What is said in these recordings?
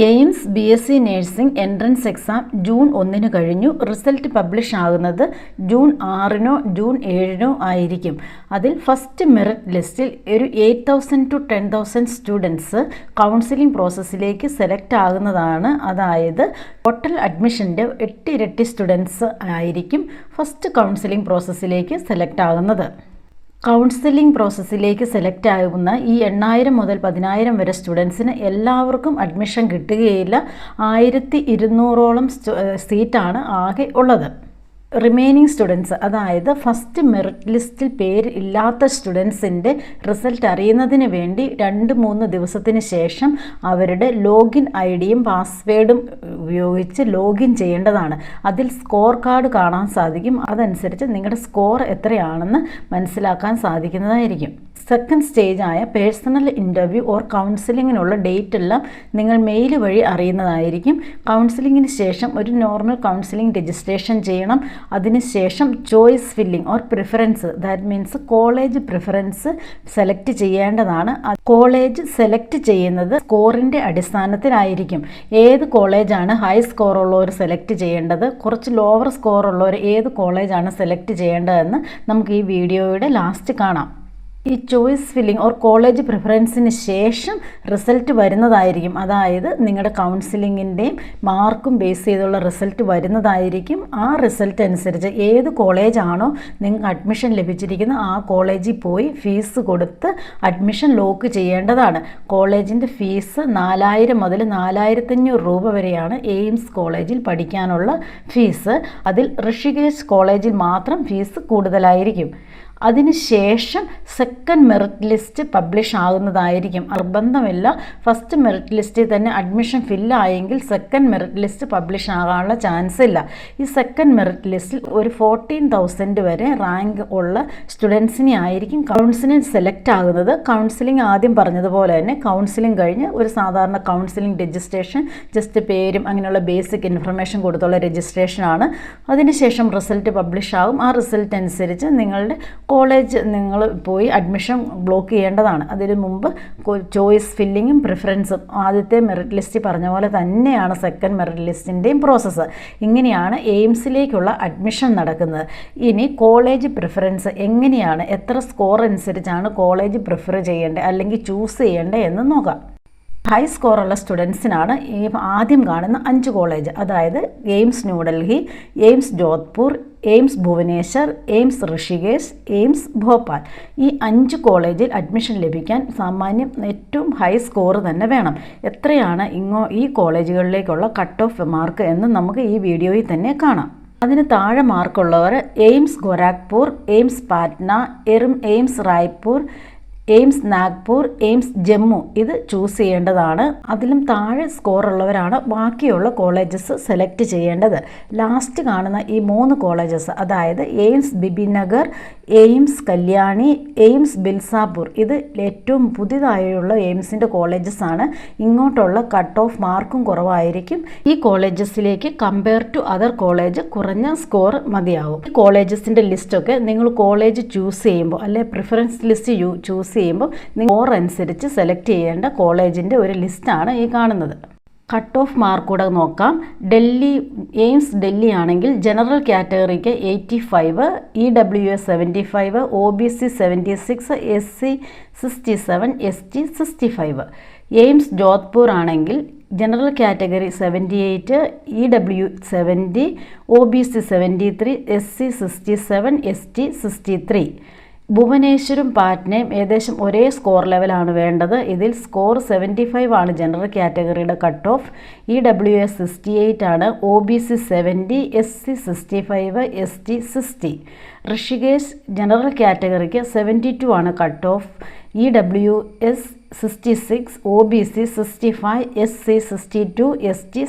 AIIMS BSc nursing entrance exam June 1 കഴിഞ്ഞു. Result publish ആകുന്നത് June 6 June 7 ആയിരിക്കും. അതിൽ ഫസ്റ്റ് മെറിറ്റ് ലിസ്റ്റിൽ ഒരു 8,000 to 10,000 സ്റ്റുഡൻസ് കൗൺസിലിംഗ് പ്രോസസ്സിലേക്ക് സെലക്ട് ആകുന്നതാണ്. അതായത് ടോട്ടൽ അഡ്മിഷൻ്റെ 8 ഇരട്ടി സ്റ്റുഡൻസ് ആയിരിക്കും ഫസ്റ്റ് കൗൺസിലിംഗ് പ്രോസസ്സിലേക്ക് സെലക്ട് ആകുന്നത്. കൗൺസിലിംഗ് പ്രോസസ്സിലേക്ക് സെലക്ട് ആകുന്ന ഈ 8,000 മുതൽ 10,000 വരെ സ്റ്റുഡൻസിന് എല്ലാവർക്കും അഡ്മിഷൻ കിട്ടുകയില്ല. 1,200ഓളം സീറ്റാണ് ആകെ ഉള്ളത്. റിമൈനിങ് സ്റ്റുഡൻസ്, അതായത് ഫസ്റ്റ് മെറിറ്റ് ലിസ്റ്റിൽ പേര് ഇല്ലാത്ത സ്റ്റുഡൻസിൻ്റെ റിസൾട്ട് അറിയുന്നതിന് വേണ്ടി 2-3 ദിവസത്തിന് ശേഷം അവരുടെ ലോഗിൻ ഐഡിയും പാസ്വേഡും ഉപയോഗിച്ച് ലോഗിൻ ചെയ്യേണ്ടതാണ്. അതിൽ സ്കോർ കാർഡ് കാണാൻ സാധിക്കും. അതനുസരിച്ച് നിങ്ങളുടെ സ്കോർ എത്രയാണെന്ന് മനസ്സിലാക്കാൻ സാധിക്കുന്നതായിരിക്കും. സെക്കൻഡ് സ്റ്റേജായ പേഴ്സണൽ ഇൻ്റർവ്യൂ ഓർ കൗൺസിലിങ്ങിനുള്ള ഡേറ്റ് എല്ലാം നിങ്ങൾ മെയിൽ വഴി അറിയുന്നതായിരിക്കും. കൗൺസിലിങ്ങിന് ശേഷം ഒരു നോർമൽ കൗൺസിലിംഗ് രജിസ്ട്രേഷൻ ചെയ്യണം. അതിനുശേഷം choice filling or preference, that means college preference select ചെയ്യേണ്ടതാണ്. കോളേജ് സെലക്ട് ചെയ്യുന്നത് സ്കോറിൻ്റെ അടിസ്ഥാനത്തിലായിരിക്കും. ഏത് കോളേജാണ് ഹൈ സ്കോർ ഉള്ളവർ സെലക്ട് ചെയ്യേണ്ടത്, കുറച്ച് ലോവർ സ്കോർ ഉള്ളവർ ഏത് കോളേജാണ് സെലക്ട് ചെയ്യേണ്ടതെന്ന് നമുക്ക് ഈ വീഡിയോയുടെ ലാസ്റ്റ് കാണാം. ഈ ചോയ്സ് ഫില്ലിംഗ് ഓർ കോളേജ് പ്രിഫറൻസിന് ശേഷം റിസൾട്ട് വരുന്നതായിരിക്കും. അതായത് നിങ്ങളുടെ കൗൺസിലിങ്ങിൻ്റെയും മാർക്കും ബേസ് ചെയ്തുള്ള റിസൾട്ട് വരുന്നതായിരിക്കും. ആ റിസൾട്ട് അനുസരിച്ച് ഏത് കോളേജാണോ നിങ്ങൾക്ക് അഡ്മിഷൻ ലഭിച്ചിരിക്കുന്നത് ആ കോളേജിൽ പോയി ഫീസ് കൊടുത്ത് അഡ്മിഷൻ ലോക്ക് ചെയ്യേണ്ടതാണ്. കോളേജിൻ്റെ ഫീസ് 4,000 മുതൽ 4,500 രൂപ വരെയാണ് എയിംസ് കോളേജിൽ പഠിക്കാനുള്ള ഫീസ്. അതിൽ ഋഷികേശ് കോളേജിൽ മാത്രം ഫീസ് കൂടുതലായിരിക്കും. അതിനുശേഷം സെക്കൻഡ് മെറിറ്റ് ലിസ്റ്റ് പബ്ലിഷ് ആകുന്നതായിരിക്കും. നിർബന്ധമില്ല ഫസ്റ്റ് മെറിറ്റ് ലിസ്റ്റിൽ തന്നെ അഡ്മിഷൻ ഫില്ലായെങ്കിൽ സെക്കൻഡ് മെറിറ്റ് ലിസ്റ്റ് പബ്ലിഷ് ആകാനുള്ള ചാൻസ് ഇല്ല. ഈ സെക്കൻഡ് മെറിറ്റ് ലിസ്റ്റിൽ ഒരു 14,000 വരെ റാങ്ക് ഉള്ള സ്റ്റുഡൻസിനെ ആയിരിക്കും കൗൺസിലിംഗ് സെലക്ട് ആകുന്നത്. കൗൺസിലിംഗ് ആദ്യം പറഞ്ഞതുപോലെ തന്നെ കൗൺസിലിംഗ് കഴിഞ്ഞ് ഒരു സാധാരണ കൗൺസിലിംഗ് രജിസ്ട്രേഷൻ, ജസ്റ്റ് പേരും അങ്ങനെയുള്ള ബേസിക് ഇൻഫർമേഷൻ കൊടുത്തുള്ള രജിസ്ട്രേഷനാണ്. അതിനുശേഷം റിസൾട്ട് പബ്ലിഷ് ആകും. ആ റിസൾട്ട് അനുസരിച്ച് നിങ്ങളുടെ കോളേജ് നിങ്ങൾ പോയി അഡ്മിഷൻ ബ്ലോക്ക് ചെയ്യേണ്ടതാണ്. അതിനു മുമ്പ് ചോയ്സ് ഫില്ലിങ്ങും പ്രിഫറൻസും ആദ്യത്തെ മെറിറ്റ് ലിസ്റ്റ് പറഞ്ഞ പോലെ തന്നെയാണ് സെക്കൻഡ് മെറിറ്റ് ലിസ്റ്റിൻ്റെയും പ്രോസസ്സ്. ഇങ്ങനെയാണ് എയിംസിലേക്കുള്ള അഡ്മിഷൻ നടക്കുന്നത്. ഇനി കോളേജ് പ്രിഫറൻസ് എങ്ങനെയാണ്, എത്ര സ്കോർ അനുസരിച്ചാണ് കോളേജ് പ്രിഫർ ചെയ്യേണ്ടത് അല്ലെങ്കിൽ ചൂസ് ചെയ്യേണ്ടത് എന്ന് നോക്കാം. ഹൈ സ്കോറുള്ള സ്റ്റുഡൻസിനാണ് ഈ ആദ്യം കാണുന്ന 5 കോളേജ്, അതായത് AIIMS New Delhi, AIIMS Jodhpur, AIIMS Bhubaneswar, AIIMS Rishikesh, AIIMS Bhopal. ഈ 5 കോളേജിൽ അഡ്മിഷൻ ലഭിക്കാൻ സാമാന്യം ഏറ്റവും ഹൈ സ്കോർ തന്നെ വേണം. എത്രയാണ് ഈ കോളേജുകളിലേക്കുള്ള കട്ട് ഓഫ് മാർക്ക് എന്ന് നമുക്ക് ഈ വീഡിയോയിൽ തന്നെ കാണാം. അതിന് താഴെ മാർക്കുള്ളവർ AIIMS Gorakhpur, AIIMS Patna, AIIMS Raipur, AIIMS Nagpur, AIIMS Jammu ഇത് ചൂസ് ചെയ്യേണ്ടതാണ്. അതിലും താഴെ സ്കോർ ഉള്ളവരാണ് ബാക്കിയുള്ള കോളേജസ് സെലക്ട് ചെയ്യേണ്ടത്. ലാസ്റ്റ് കാണുന്ന ഈ 3 കോളേജസ്, അതായത് എയിംസ് ബിബിനഗർ, എയിംസ് കല്യാണി, എയിംസ് ബിൽസാപൂർ, ഇത് ഏറ്റവും പുതിയതായുള്ള എയിംസിൻ്റെ കോളേജസ് ആണ്. ഇങ്ങോട്ടുള്ള കട്ട് ഓഫ് മാർക്കും കുറവായിരിക്കും. ഈ കോളേജസിലേക്ക് കമ്പയർ ടു അതർ കോളേജ് കുറഞ്ഞ സ്കോർ മതിയാകും. ഈ കോളേജസിൻ്റെ ലിസ്റ്റൊക്കെ നിങ്ങൾ കോളേജ് ചൂസ് ചെയ്യുമ്പോൾ അല്ലെ പ്രിഫറൻസ് ലിസ്റ്റ് ചൂസ് ചെയ്യുമ്പോൾ സ്കോർ അനുസരിച്ച് സെലക്ട് ചെയ്യേണ്ട കോളേജിൻ്റെ ഒരു ലിസ്റ്റാണ് ഈ കാണുന്നത്. കട്ട് ഓഫ് മാർക്ക് കൂടെ നോക്കാം. എയിംസ് ഡൽഹി ആണെങ്കിൽ ജനറൽ കാറ്റഗറിക്ക് 85, EWS 75, OBC 76, SC 67, ST 65. AIIMS Jodhpur ആണെങ്കിൽ general category 78, EW 70, OBC 73, SC 67, ST 63. ഭുവനേശ്വരും പാറ്റ്നയും ഏകദേശം ഒരേ സ്കോർ ലെവലാണ് വേണ്ടത്. ഇതിൽ സ്കോർ 75 ആണ് ജനറൽ കാറ്റഗറിയുടെ കട്ട് ഓഫ്, EWS 68 ആണ്, OBC 70, SC 65, ST 60. Rishikesh general കാറ്റഗറിക്ക് 72 ആണ് cut off, EWS 66, OBC 65, SC 62, ST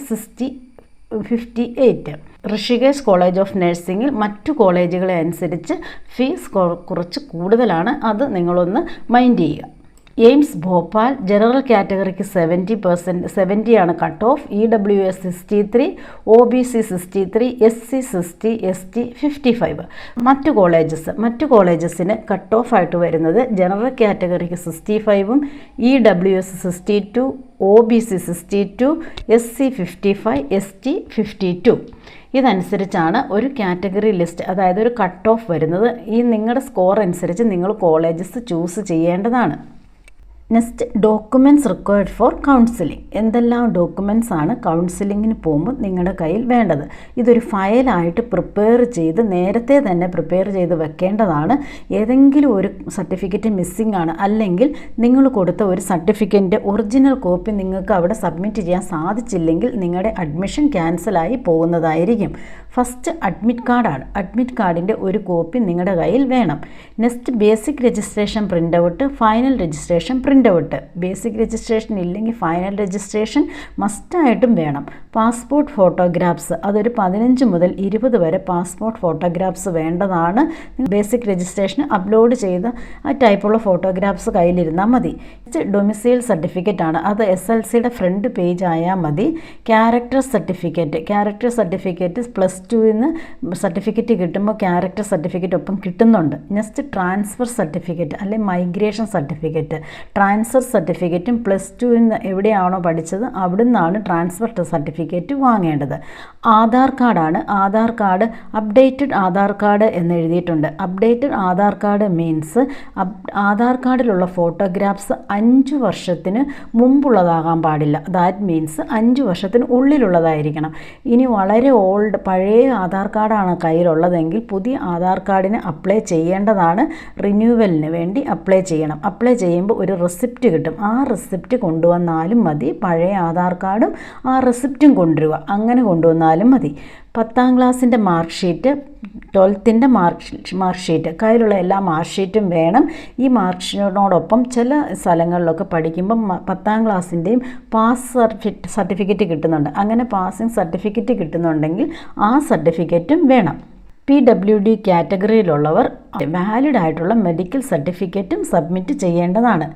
58. Rishikesh college of നഴ്സിംഗിൽ മറ്റു കോളേജുകളെ അനുസരിച്ച് ഫീസ് കുറച്ച് കൂടുതലാണ്. അത് നിങ്ങളൊന്ന് മൈൻഡ് ചെയ്യുക. എയിംസ് ഭോപ്പാൽ ജനറൽ കാറ്റഗറിക്ക് 70% ആണ് cut off, EWS 63, OBC 63, SC 60, ST 55. മറ്റു കോളേജസിന് കട്ട് ഓഫ് ആയിട്ട് വരുന്നത് ജനറൽ കാറ്റഗറിക്ക് 65, EWS 62, OBC 62, SC 55, ST 52. ഇതനുസരിച്ചാണ് ഒരു കാറ്റഗറി ലിസ്റ്റ്, അതായത് ഒരു കട്ട് ഓഫ് വരുന്നത്. ഈ നിങ്ങളുടെ സ്കോർ അനുസരിച്ച് നിങ്ങൾ കോളേജസ് ചൂസ് ചെയ്യേണ്ടതാണ്. Next, documents required for counselling. എന്തെല്ലാം ഡോക്യുമെൻറ്റ്സ് ആണ് കൗൺസിലിങ്ങിന് പോകുമ്പോൾ നിങ്ങളുടെ കയ്യിൽ വേണ്ടത്? ഇതൊരു ഫയലായിട്ട് നേരത്തെ തന്നെ പ്രിപ്പയർ ചെയ്ത് വെക്കേണ്ടതാണ്. ഏതെങ്കിലും ഒരു സർട്ടിഫിക്കറ്റ് മിസ്സിംഗ് ആണ്, അല്ലെങ്കിൽ നിങ്ങൾ കൊടുത്ത ഒരു സർട്ടിഫിക്കറ്റിൻ്റെ ഒറിജിനൽ കോപ്പി നിങ്ങൾക്ക് അവിടെ സബ്മിറ്റ് ചെയ്യാൻ സാധിച്ചില്ലെങ്കിൽ നിങ്ങളുടെ അഡ്മിഷൻ ക്യാൻസലായി പോകുന്നതായിരിക്കും. ഫസ്റ്റ് അഡ്മിറ്റ് കാർഡാണ്. അഡ്മിറ്റ് കാർഡിൻ്റെ ഒരു കോപ്പി നിങ്ങളുടെ കയ്യിൽ വേണം. Next, basic registration print out, final registration print out. Basic registration ഇല്ലെങ്കിൽ ഫൈനൽ രജിസ്ട്രേഷൻ മസ്റ്റായിട്ടും വേണം. പാസ്പോർട്ട് ഫോട്ടോഗ്രാഫ്സ്, അതൊരു 15 മുതൽ 20 വരെ പാസ്പോർട്ട് ഫോട്ടോഗ്രാഫ്സ് വേണ്ടതാണ്. ബേസിക് രജിസ്ട്രേഷന് അപ്ലോഡ് ചെയ്ത ആ ടൈപ്പുള്ള ഫോട്ടോഗ്രാഫ്സ് കയ്യിലിരുന്നാൽ മതി. ഡൊമിസൈൽ സർട്ടിഫിക്കറ്റ് ആണ്, അത് SLCയുടെ ഫ്രണ്ട് പേജ് ആയാൽ മതി. ക്യാരക്ടർ സർട്ടിഫിക്കറ്റ് +2 സർട്ടിഫിക്കറ്റ് കിട്ടുമ്പോൾ ക്യാരക്ടർ സർട്ടിഫിക്കറ്റ് ഒപ്പം കിട്ടുന്നുണ്ട്. നെക്സ്റ്റ്, ട്രാൻസ്ഫർ സർട്ടിഫിക്കറ്റ് അല്ലെങ്കിൽ മൈഗ്രേഷൻ സർട്ടിഫിക്കറ്റ്. ട്രാൻസ്ഫർ സർട്ടിഫിക്കറ്റും +2 എവിടെയാണോ പഠിച്ചത് അവിടെ നിന്നാണ് ട്രാൻസ്ഫർ സർട്ടിഫിക്കറ്റ് വാങ്ങേണ്ടത്. ആധാർ കാർഡാണ്. Aadhaar card updated Aadhaar card എന്ന് എഴുതിയിട്ടുണ്ട്. Updated Aadhaar card means Aadhaar കാർഡിലുള്ള ഫോട്ടോഗ്രാഫ്സ് 5 വർഷത്തിന് മുമ്പുള്ളതാകാൻ പാടില്ല. ദാറ്റ് മീൻസ് 5 വർഷത്തിന് ഉള്ളിലുള്ളതായിരിക്കണം. ഇനി വളരെ പഴയ ആധാർ കാർഡാണ് കയ്യിലുള്ളതെങ്കിൽ പുതിയ ആധാർ കാർഡിന് അപ്ലൈ ചെയ്യേണ്ടതാണ്. റിന്യൂവലിന് വേണ്ടി അപ്ലൈ ചെയ്യണം. അപ്ലൈ ചെയ്യുമ്പോൾ ഒരു റെസിപ്റ്റ് കിട്ടും. ആ റെസിപ്റ്റ് കൊണ്ടുവന്നാലും മതി. പഴയ ആധാർ കാർഡും ആ റെസിപ്റ്റും കൊണ്ടുവരിക. അങ്ങനെ കൊണ്ടുവന്നാലും മതി. 10ാം ക്ലാസ്സിൻ്റെ mark sheet, 12th mark sheet, കയ്യിലുള്ള എല്ലാ മാർക്ക് ഷീറ്റും വേണം. ഈ മാർക്ക് ഷീറ്റിനോടൊപ്പം ചില സ്ഥലങ്ങളിലൊക്കെ പഠിക്കുമ്പം 10ാം ക്ലാസ്സിൻ്റെയും പാസ് സർട്ടിഫിക്കറ്റ് കിട്ടുന്നുണ്ട്. അങ്ങനെ പാസിംഗ് സർട്ടിഫിക്കറ്റ് കിട്ടുന്നുണ്ടെങ്കിൽ ആ സർട്ടിഫിക്കറ്റും വേണം. PWD കാറ്റഗറിയിലുള്ളവർ വാലിഡ് ആയിട്ടുള്ള മെഡിക്കൽ സർട്ടിഫിക്കറ്റും സബ്മിറ്റ് ചെയ്യേണ്ടതാണ്.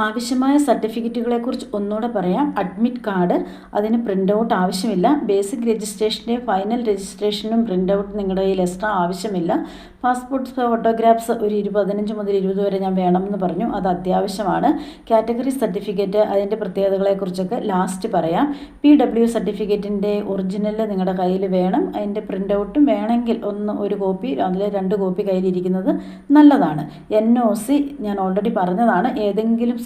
ആവശ്യമായ സർട്ടിഫിക്കറ്റുകളെക്കുറിച്ച് ഒന്നുകൂടെ പറയാം. അഡ്മിറ്റ് കാർഡ്, അതിന് പ്രിൻ്റ് ഔട്ട് ആവശ്യമില്ല. ബേസിക് രജിസ്ട്രേഷൻ്റെ ഫൈനൽ രജിസ്ട്രേഷനും പ്രിൻ്റ് ഔട്ട് നിങ്ങളുടെ കയ്യിൽ എക്സ്ട്രാ ആവശ്യമില്ല. പാസ്പോർട്ട് ഫോട്ടോഗ്രാഫ്സ് ഒരു 15 മുതൽ 20 വരെ ഞാൻ വേണമെന്ന് പറഞ്ഞു, അത് അത്യാവശ്യമാണ്. കാറ്റഗറി സർട്ടിഫിക്കറ്റ്, അതിൻ്റെ പ്രത്യേകതകളെക്കുറിച്ചൊക്കെ ലാസ്റ്റ് പറയാം. PW സർട്ടിഫിക്കറ്റിൻ്റെ ഒറിജിനൽ നിങ്ങളുടെ കയ്യിൽ വേണം. അതിൻ്റെ പ്രിൻ്റ് ഔട്ടും വേണമെങ്കിൽ ഒരു കോപ്പി, അതിൽ 2 കോപ്പി കയ്യിലിരിക്കുന്നത് നല്ലതാണ്. NOC ഞാൻ ഓൾറെഡി പറഞ്ഞതാണ്. ഏതെങ്കിലും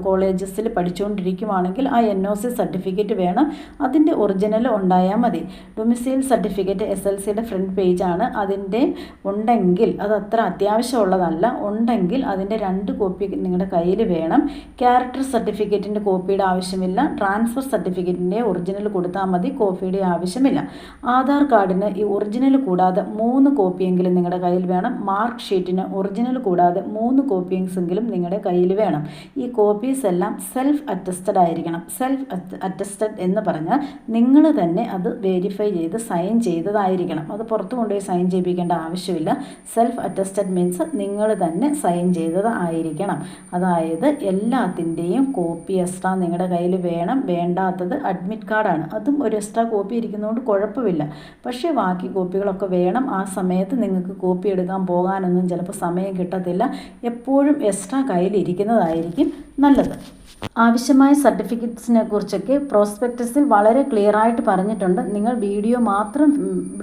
കോളേജസിൽ പഠിച്ചുകൊണ്ടിരിക്കുവാണെങ്കിൽ ആ NOC സർട്ടിഫിക്കറ്റ് വേണം. അതിൻ്റെ ഒറിജിനൽ ഉണ്ടായാൽ മതി. ഡൊമിസൈൽ സർട്ടിഫിക്കറ്റ് SLCയുടെ ഫ്രണ്ട് പേജാണ്. അതിൻ്റെ ഉണ്ടെങ്കിൽ, അത് അത്ര അത്യാവശ്യമുള്ളതല്ല, ഉണ്ടെങ്കിൽ അതിൻ്റെ 2 കോപ്പി നിങ്ങളുടെ കയ്യിൽ വേണം. ക്യാരക്ടർ സർട്ടിഫിക്കറ്റിൻ്റെ കോപ്പിയുടെ ആവശ്യമില്ല. ട്രാൻസ്ഫർ സർട്ടിഫിക്കറ്റിൻ്റെ ഒറിജിനൽ കൊടുത്താൽ മതി, കോപ്പിയുടെ ആവശ്യമില്ല. ആധാർ കാർഡിന് ഈ ഒറിജിനൽ കൂടാതെ 3 കോപ്പിയെങ്കിലും നിങ്ങളുടെ കയ്യിൽ വേണം. മാർക്ക് ഷീറ്റിന് ഒറിജിനൽ കൂടാതെ 3 കോപ്പിയെങ്കിലും നിങ്ങളുടെ കയ്യിൽ വേണം. ഈ കോപ്പീസ് എല്ലാം സെൽഫ് അറ്റസ്റ്റഡ് ആയിരിക്കണം. സെൽഫ് അറ്റസ്റ്റഡ് എന്ന് പറഞ്ഞാൽ നിങ്ങൾ തന്നെ അത് വെരിഫൈ ചെയ്ത് സൈൻ ചെയ്തതായിരിക്കണം. അത് പുറത്ത് കൊണ്ടുപോയി സൈൻ ചെയ്യിപ്പിക്കേണ്ട ആവശ്യമില്ല. സെൽഫ് അറ്റസ്റ്റഡ് മീൻസ് നിങ്ങൾ തന്നെ സൈൻ ചെയ്തത് ആയിരിക്കണം. അതായത് എല്ലാത്തിൻ്റെയും കോപ്പി എക്സ്ട്രാ നിങ്ങളുടെ കയ്യിൽ വേണം. വേണ്ടാത്തത് അഡ്മിറ്റ് കാർഡാണ്. അതും ഒരു എക്സ്ട്രാ കോപ്പി ഇരിക്കുന്നതുകൊണ്ട് കുഴപ്പമില്ല. പക്ഷേ ബാക്കി കോപ്പികളൊക്കെ വേണം. ആ സമയത്ത് നിങ്ങൾക്ക് കോപ്പി എടുക്കാൻ പോകാനൊന്നും ചിലപ്പോൾ സമയം കിട്ടത്തില്ല. എപ്പോഴും എക്സ്ട്രാ കയ്യിലിരിക്കുന്നതായിരിക്കും നല്ലത്. ആവശ്യമായ സർട്ടിഫിക്കറ്റ്സിനെ കുറിച്ചൊക്കെ പ്രോസ്പെക്ടസിൽ വളരെ ക്ലിയർ ആയിട്ട് പറഞ്ഞിട്ടുണ്ട്. നിങ്ങൾ വീഡിയോ മാത്രം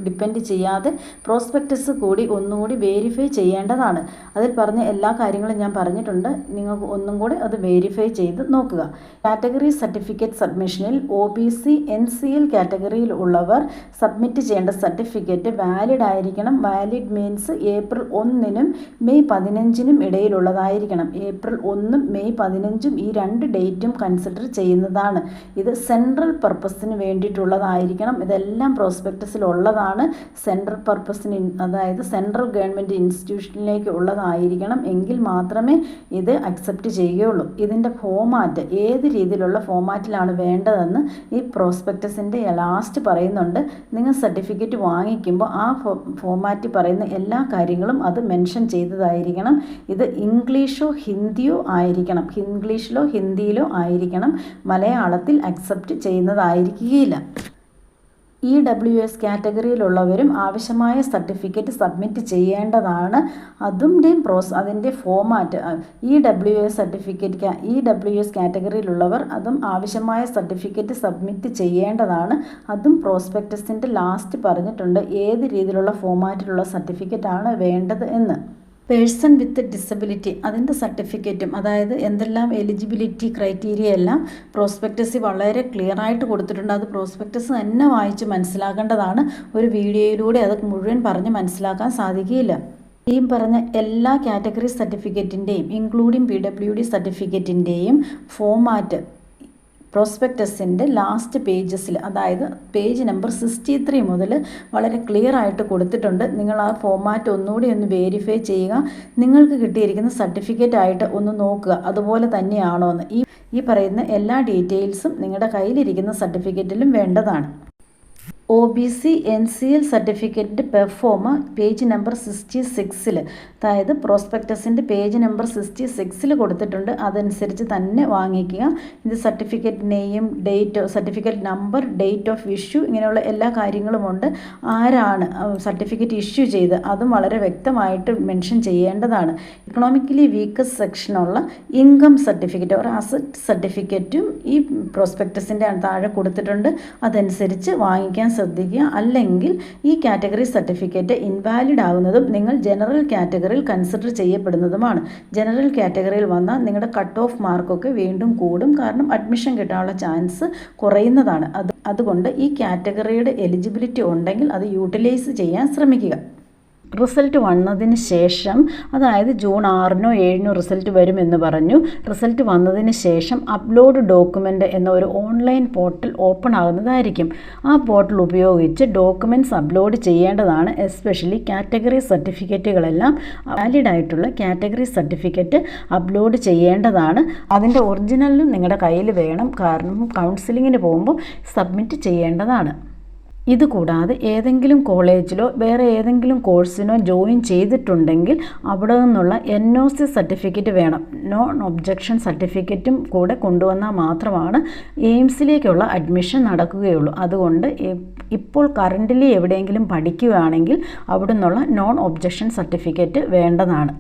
ഡിപ്പെൻഡ് ചെയ്യാതെ പ്രോസ്പെക്ടസ് കൂടി ഒന്നുകൂടി വെരിഫൈ ചെയ്യേണ്ടതാണ്. അതിൽ പറഞ്ഞ എല്ലാ കാര്യങ്ങളും ഞാൻ പറഞ്ഞിട്ടുണ്ട്. നിങ്ങൾക്ക് ഒന്നും കൂടി അത് വെരിഫൈ ചെയ്ത് നോക്കുക. കാറ്റഗറി സർട്ടിഫിക്കറ്റ് സബ്മിഷനിൽ OBC NCL കാറ്റഗറിയിൽ ഉള്ളവർ സബ്മിറ്റ് ചെയ്യേണ്ട സർട്ടിഫിക്കറ്റ് വാലിഡ് ആയിരിക്കണം. വാലിഡ് മീൻസ് ഏപ്രിൽ 1 മെയ് 15 ഇടയിലുള്ളതായിരിക്കണം. ഏപ്രിൽ 1 മെയ് 15 ഈ 2 ഡേറ്റും കൺസിഡർ ചെയ്യുന്നതാണ്. ഇത് സെൻട്രൽ പർപ്പസിന് വേണ്ടിയിട്ടുള്ളതായിരിക്കണം. ഇതെല്ലാം പ്രോസ്പെക്ടസിലുള്ളതാണ്. സെൻട്രൽ പർപ്പസിന്, അതായത് സെൻട്രൽ ഗവൺമെൻറ് ഇൻസ്റ്റിറ്റ്യൂഷനിലേക്ക് ഉള്ളതായിരിക്കണം. എങ്കിൽ മാത്രമേ ഇത് അക്സെപ്റ്റ് ചെയ്യുകയുള്ളൂ. ഇതിൻ്റെ ഫോമാറ്റ് ഏത് രീതിയിലുള്ള ഫോമാറ്റിലാണ് വേണ്ടതെന്ന് ഈ പ്രോസ്പെക്ടസിൻ്റെ ലാസ്റ്റ് പറയുന്നുണ്ട്. നിങ്ങൾ സർട്ടിഫിക്കറ്റ് വാങ്ങിക്കുമ്പോൾ ആ ഫോമാറ്റ് പറയുന്ന എല്ലാ കാര്യങ്ങളും അത് മെൻഷൻ ചെയ്തതായിരിക്കണം. ഇത് ഇംഗ്ലീഷോ ഹിന്ദിയോ ആയിരിക്കണം. ഇംഗ്ലീഷിലോ ഹിന്ദിയിലോ ആയിരിക്കണം. മലയാളത്തിൽ അക്സെപ്റ്റ് ചെയ്യുന്നതായിരിക്കുകയില്ല. EWS കാറ്റഗറിയിലുള്ളവരും ആവശ്യമായ സർട്ടിഫിക്കറ്റ് സബ്മിറ്റ് ചെയ്യേണ്ടതാണ്. അതിൻ്റെ ഫോമാറ്റ് EWS കാറ്റഗറിയിലുള്ളവർ അതും ആവശ്യമായ സർട്ടിഫിക്കറ്റ് സബ്മിറ്റ് ചെയ്യേണ്ടതാണ്. അതും പ്രോസ്പെക്ടസിൻ്റെ ലാസ്റ്റ് പറഞ്ഞിട്ടുണ്ട് ഏത് രീതിയിലുള്ള ഫോമാറ്റിലുള്ള സർട്ടിഫിക്കറ്റാണ് വേണ്ടത് എന്ന്. പേഴ്സൺ വിത്ത് ഡിസബിലിറ്റി അതിൻ്റെ സർട്ടിഫിക്കറ്റും, അതായത് എന്തെല്ലാം എലിജിബിലിറ്റി ക്രൈറ്റീരിയ എല്ലാം പ്രോസ്പെക്ടസ് വളരെ ക്ലിയർ ആയിട്ട് കൊടുത്തിട്ടുണ്ട്. അത് പ്രോസ്പെക്ടസ് തന്നെ വായിച്ച് മനസ്സിലാക്കേണ്ടതാണ്. ഒരു വീഡിയോയിലൂടെ അത് മുഴുവൻ പറഞ്ഞ് മനസ്സിലാക്കാൻ സാധിക്കുകയില്ല. ഈ പറഞ്ഞ എല്ലാ കാറ്റഗറി സർട്ടിഫിക്കറ്റിൻ്റെയും ഇൻക്ലൂഡിങ് PWD സർട്ടിഫിക്കറ്റിൻ്റെയും ഫോമാറ്റ് പ്രോസ്പെക്ടസിൻ്റെ ലാസ്റ്റ് പേജസിൽ, അതായത് പേജ് നമ്പർ 63 മുതൽ വളരെ ക്ലിയർ ആയിട്ട് കൊടുത്തിട്ടുണ്ട്. നിങ്ങൾ ആ ഫോമാറ്റ് ഒന്നുകൂടി ഒന്ന് വെരിഫൈ ചെയ്യുക. നിങ്ങൾക്ക് കിട്ടിയിരിക്കുന്ന സർട്ടിഫിക്കറ്റ് ആയിട്ട് ഒന്ന് നോക്കുക അതുപോലെ തന്നെയാണോ എന്ന്. ഈ പറയുന്ന എല്ലാ ഡീറ്റെയിൽസും നിങ്ങളുടെ കയ്യിലിരിക്കുന്ന സർട്ടിഫിക്കറ്റിലും വേണ്ടതാണ്. OBC NCL certificate proforma page number 66, അതായത് പ്രോസ്പെക്ടസിൻ്റെ പേജ് നമ്പർ 66 കൊടുത്തിട്ടുണ്ട്. അതനുസരിച്ച് തന്നെ വാങ്ങിക്കുക. ഇത് certificate name, date, certificate number, date of issue, ഇങ്ങനെയുള്ള എല്ലാ കാര്യങ്ങളുമുണ്ട്. ആരാണ് സർട്ടിഫിക്കറ്റ് ഇഷ്യൂ ചെയ്ത് അതും വളരെ വ്യക്തമായിട്ട് മെൻഷൻ ചെയ്യേണ്ടതാണ്. ഇക്കണോമിക്കലി വീക്കസ്റ്റ് സെക്ഷനുള്ള ഇൻകം സർട്ടിഫിക്കറ്റ് ഒരു അസറ്റ് സർട്ടിഫിക്കറ്റും ഈ പ്രോസ്പെക്ടസിൻ്റെ താഴെ കൊടുത്തിട്ടുണ്ട്. അതനുസരിച്ച് വാങ്ങിക്കാൻ ശ്രദ്ധിക്കുക. അല്ലെങ്കിൽ ഈ കാറ്റഗറി സർട്ടിഫിക്കറ്റ് ഇൻവാലിഡ് ആകുന്നതും നിങ്ങൾ ജനറൽ കാറ്റഗറിയിൽ കൺസിഡർ ചെയ്യപ്പെടുന്നതുമാണ്. ജനറൽ കാറ്റഗറിയിൽ വന്നാൽ നിങ്ങളുടെ കട്ട് ഓഫ് മാർക്കൊക്കെ വീണ്ടും കൂടും. കാരണം അഡ്മിഷൻ കിട്ടാനുള്ള ചാൻസ് കുറയുന്നതാണ്. അതുകൊണ്ട് ഈ കാറ്റഗറിയുടെ എലിജിബിലിറ്റി ഉണ്ടെങ്കിൽ അത് യൂട്ടിലൈസ് ചെയ്യാൻ ശ്രമിക്കുക. റിസൾട്ട് വന്നതിന് ശേഷം, അതായത് ജൂൺ 6-നോ 7-നോ റിസൾട്ട് വരുമെന്ന് പറഞ്ഞു. റിസൾട്ട് വന്നതിന് ശേഷം അപ്ലോഡ് ഡോക്യുമെൻ്റ് എന്ന ഒരു ഓൺലൈൻ പോർട്ടൽ ഓപ്പൺ ആകുന്നതായിരിക്കും. ആ പോർട്ടൽ ഉപയോഗിച്ച് ഡോക്യുമെൻറ്റ്സ് അപ്ലോഡ് ചെയ്യേണ്ടതാണ്. എസ്പെഷ്യലി കാറ്റഗറി സർട്ടിഫിക്കറ്റുകളെല്ലാം വാലിഡ് ആയിട്ടുള്ള കാറ്റഗറി സർട്ടിഫിക്കറ്റ് അപ്ലോഡ് ചെയ്യേണ്ടതാണ്. അതിൻ്റെ ഒറിജിനലും നിങ്ങളുടെ കയ്യിൽ വേണം. കാരണം കൗൺസിലിങ്ങിന് പോകുമ്പോൾ സബ്മിറ്റ് ചെയ്യേണ്ടതാണ്. ഇതുകൂടാതെ ഏതെങ്കിലും കോളേജിലോ വേറെ ഏതെങ്കിലും കോഴ്സിനോ ജോയിൻ ചെയ്തിട്ടുണ്ടെങ്കിൽ അവിടെ നിന്നുള്ള NOC സർട്ടിഫിക്കറ്റ് വേണം. നോൺ ഒബ്ജക്ഷൻ സർട്ടിഫിക്കറ്റും കൂടെ കൊണ്ടുവന്നാൽ മാത്രമാണ് എയിംസിലേക്കുള്ള അഡ്മിഷൻ നടക്കുകയുള്ളൂ. അതുകൊണ്ട് ഇപ്പോൾ കറൻ്റ്ലി എവിടെയെങ്കിലും പഠിക്കുകയാണെങ്കിൽ അവിടെ നിന്നുള്ള നോൺ ഒബ്ജക്ഷൻ സർട്ടിഫിക്കറ്റ് വേണ്ടതാണ്.